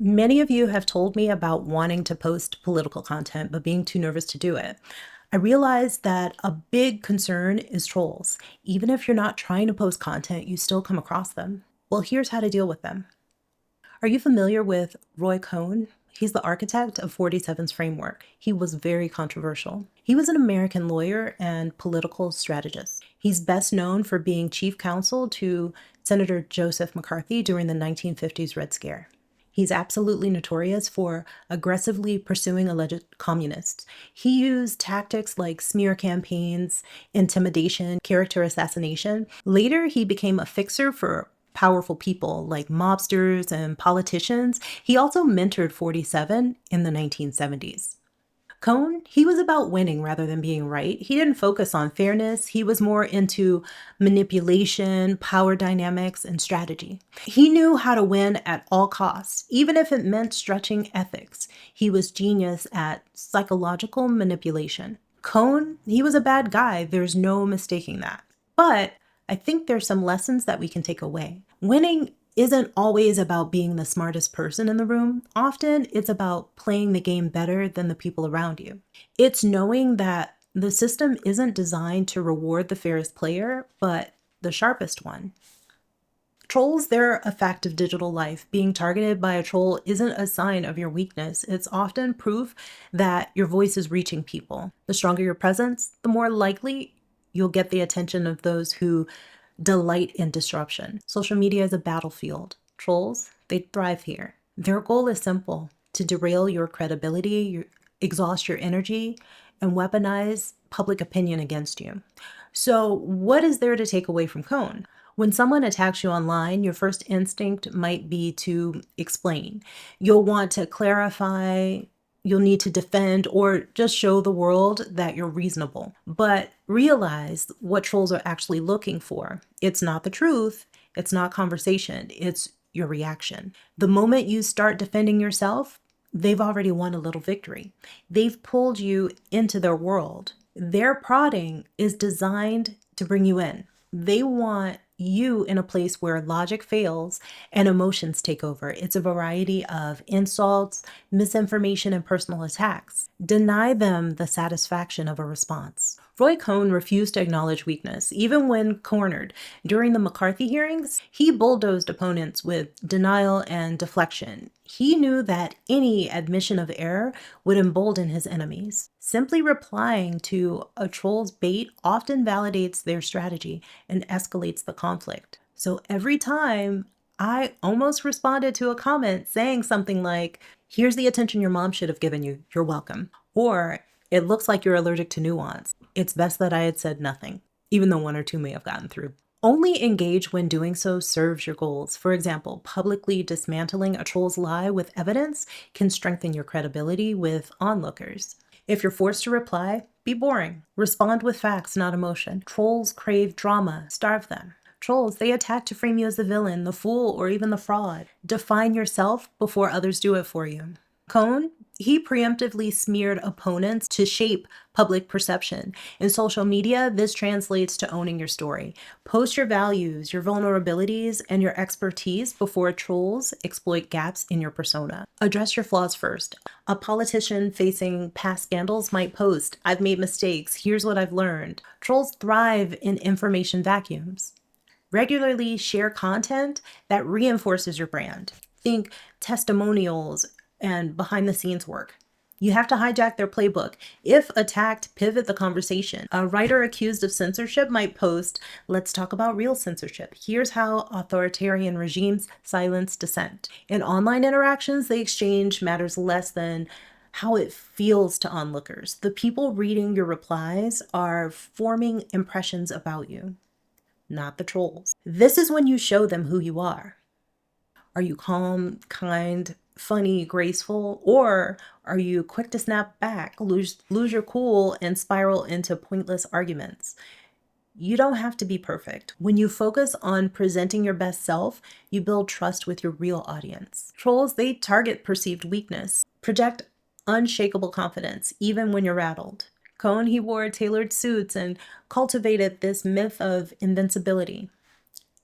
Many of you have told me about wanting to post political content, but being too nervous to do it. I realized that a big concern is trolls. Even if you're not trying to post content, you still come across them. Well, here's how to deal with them. Are you familiar with Cohn? He's the architect of 47's framework. He was very controversial. He was an American lawyer and political strategist. He's best known for being chief counsel to Senator Joseph McCarthy during the 1950s Red Scare. He's absolutely notorious for aggressively pursuing alleged communists. He used tactics like smear campaigns, intimidation, character assassination. Later, he became a fixer for powerful people like mobsters and politicians. He also mentored 47 in the 1970s. Cohn, he was about winning rather than being right. He didn't focus on fairness. He was more into manipulation, power dynamics, and strategy. He knew how to win at all costs, even if it meant stretching ethics. He was genius at psychological manipulation. Cohn, he was a bad guy. There's no mistaking that. But I think there's some lessons that we can take away. Winning isn't always about being the smartest person in the room. Often it's about playing the game better than the people around you. It's knowing that the system isn't designed to reward the fairest player, but the sharpest one. Trolls, they're a fact of digital life. Being targeted by a troll isn't a sign of your weakness. It's often proof that your voice is reaching people. The stronger your presence, the more likely you'll get the attention of those who delight in disruption. Social media is a battlefield. Trolls, they thrive here. Their goal is simple: to derail your credibility, exhaust your energy, and weaponize public opinion against you. So, what is there to take away from Cohn? When someone attacks you online, your first instinct might be to explain. You'll want to clarify, you'll need to defend, or just show the world that you're reasonable. But realize what trolls are actually looking for. It's not the truth, it's not conversation, it's your reaction. The moment you start defending yourself, they've already won a little victory. They've pulled you into their world. Their prodding is designed to bring you in. They want you in a place where logic fails and emotions take over. It's a variety of insults, misinformation, and personal attacks. Deny them the satisfaction of a response. Cohn refused to acknowledge weakness. Even when cornered during the McCarthy hearings, he bulldozed opponents with denial and deflection. He knew that any admission of error would embolden his enemies. Simply replying to a troll's bait often validates their strategy and escalates the conflict. So every time I almost responded to a comment saying something like, "Here's the attention your mom should have given you. You're welcome." Or, "It looks like you're allergic to nuance." It's best that I had said nothing, even though one or two may have gotten through. Only engage when doing so serves your goals. For example, publicly dismantling a troll's lie with evidence can strengthen your credibility with onlookers. If you're forced to reply, be boring. Respond with facts, not emotion. Trolls crave drama. Starve them. Trolls, they attack to frame you as the villain, the fool, or even the fraud. Define yourself before others do it for you. Cohn, he preemptively smeared opponents to shape public perception. In social media, this translates to owning your story. Post your values, your vulnerabilities, and your expertise before trolls exploit gaps in your persona. Address your flaws first. A politician facing past scandals might post, "I've made mistakes, here's what I've learned." Trolls thrive in information vacuums. Regularly share content that reinforces your brand. Think testimonials and behind the scenes work. You have to hijack their playbook. If attacked, pivot the conversation. A writer accused of censorship might post, "Let's talk about real censorship. Here's how authoritarian regimes silence dissent." In online interactions, the exchange matters less than how it feels to onlookers. The people reading your replies are forming impressions about you, not the trolls. This is when you show them who you are. Are you calm, kind, funny, graceful, or are you quick to snap back, lose your cool, and spiral into pointless arguments? You don't have to be perfect. When you focus on presenting your best self, you build trust with your real audience. Trolls, they target perceived weakness. Project unshakable confidence, even when you're rattled. Cohn, he wore tailored suits and cultivated this myth of invincibility,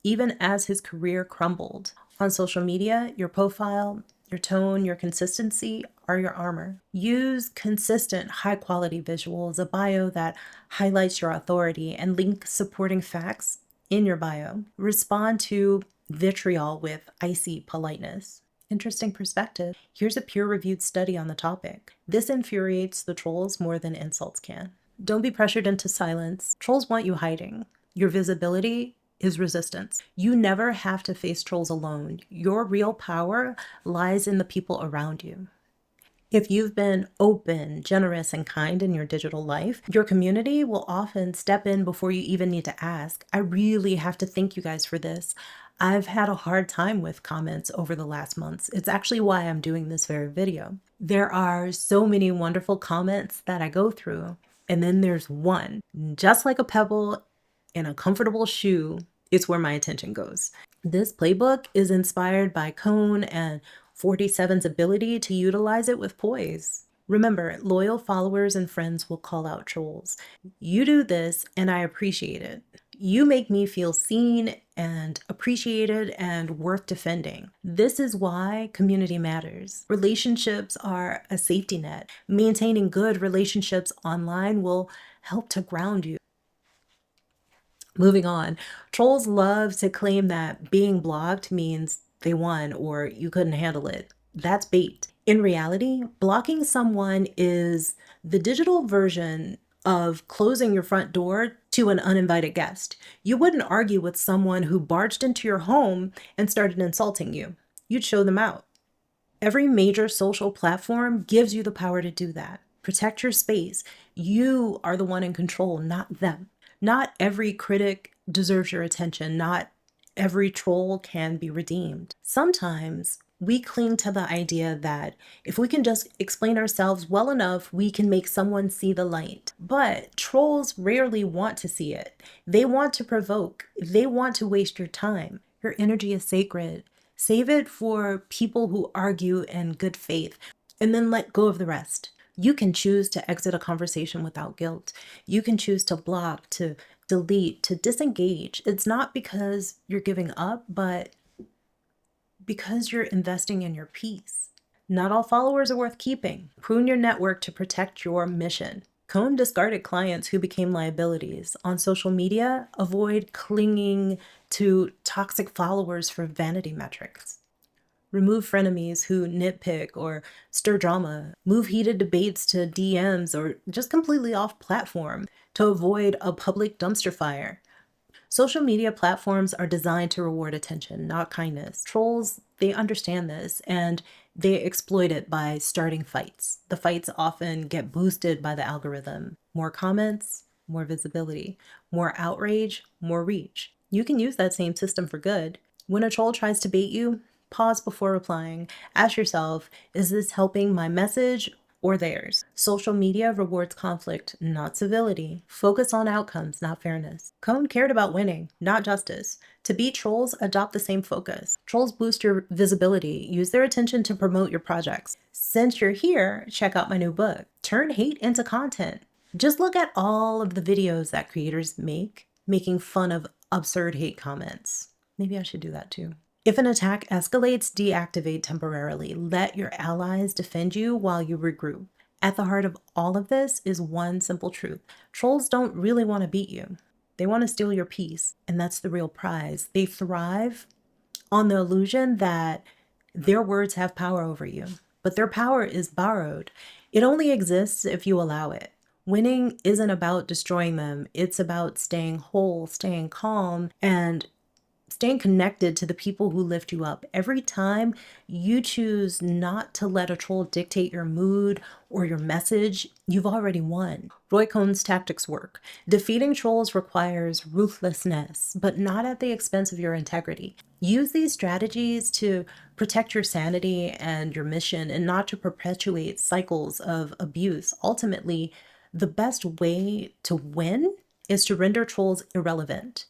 even as his career crumbled. On social media, your profile, Your tone, your consistency are your armor. Use consistent, high quality visuals, a bio that highlights your authority, and link supporting facts in your bio. Respond to vitriol with icy politeness. Interesting perspective. Here's a peer reviewed study on the topic. This infuriates the trolls more than insults can. Don't be pressured into silence. Trolls want you hiding. Your visibility is resistance. You never have to face trolls alone. Your real power lies in the people around you. If you've been open, generous, and kind in your digital life, your community will often step in before you even need to ask. I really have to thank you guys for this. I've had a hard time with comments over the last months. It's actually why I'm doing this very video. There are so many wonderful comments that I go through, and then there's one, just like a pebble in a comfortable shoe, it's where my attention goes. This playbook is inspired by Cohn and 47's ability to utilize it with poise. Remember, loyal followers and friends will call out trolls. You do this, and I appreciate it. You make me feel seen and appreciated and worth defending. This is why community matters. Relationships are a safety net. Maintaining good relationships online will help to ground you. Moving on, trolls love to claim that being blocked means they won or you couldn't handle it. That's bait. In reality, blocking someone is the digital version of closing your front door to an uninvited guest. You wouldn't argue with someone who barged into your home and started insulting you. You'd show them out. Every major social platform gives you the power to do that. Protect your space. You are the one in control, not them. Not every critic deserves your attention. Not every troll can be redeemed. Sometimes we cling to the idea that if we can just explain ourselves well enough, we can make someone see the light. But trolls rarely want to see it. They want to provoke. They want to waste your time. Your energy is sacred. Save it for people who argue in good faith, and then let go of the rest. You can choose to exit a conversation without guilt. You can choose to block, to delete, to disengage. It's not because you're giving up, but because you're investing in your peace. Not all followers are worth keeping. Prune your network to protect your mission. Cohn discarded clients who became liabilities. On social media, avoid clinging to toxic followers for vanity metrics. Remove frenemies who nitpick or stir drama. Move heated debates to DMs or just completely off platform to avoid a public dumpster fire. Social media platforms are designed to reward attention, not kindness. Trolls, they understand this and they exploit it by starting fights. The fights often get boosted by the algorithm. More comments, more visibility. More outrage, more reach. You can use that same system for good. When a troll tries to bait you, pause before replying. Ask yourself, is this helping my message or theirs? Social media rewards conflict, not civility. Focus on outcomes, not fairness. Cohn cared about winning, not justice. To beat trolls, adopt the same focus. Trolls boost your visibility. Use their attention to promote your projects. Since you're here, check out my new book, Turn Hate into Content. Just look at all of the videos that creators make, making fun of absurd hate comments. Maybe I should do that too. If an attack escalates, deactivate temporarily. Let your allies defend you while you regroup. At the heart of all of this is one simple truth. Trolls don't really want to beat you. They want to steal your peace, and that's the real prize. They thrive on the illusion that their words have power over you, but their power is borrowed. It only exists if you allow it. Winning isn't about destroying them. It's about staying whole, staying calm, and staying connected to the people who lift you up. Every time you choose not to let a troll dictate your mood or your message, you've already won. Roy Cohn's tactics work. Defeating trolls requires ruthlessness, but not at the expense of your integrity. Use these strategies to protect your sanity and your mission, and not to perpetuate cycles of abuse. Ultimately, the best way to win is to render trolls irrelevant.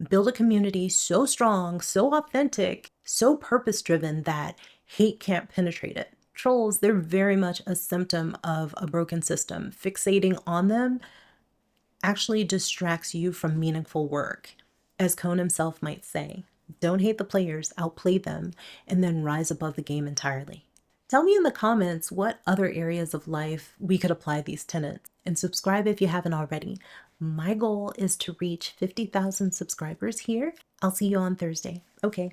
Build a community so strong, so authentic, so purpose-driven that hate can't penetrate it. Trolls, they're very much a symptom of a broken system. Fixating on them actually distracts you from meaningful work, as Cohn himself might say. Don't hate the players, outplay them, and then rise above the game entirely. Tell me in the comments what other areas of life we could apply these tenets, and subscribe if you haven't already. My goal is to reach 50,000 subscribers here. I'll see you on Thursday. Okay.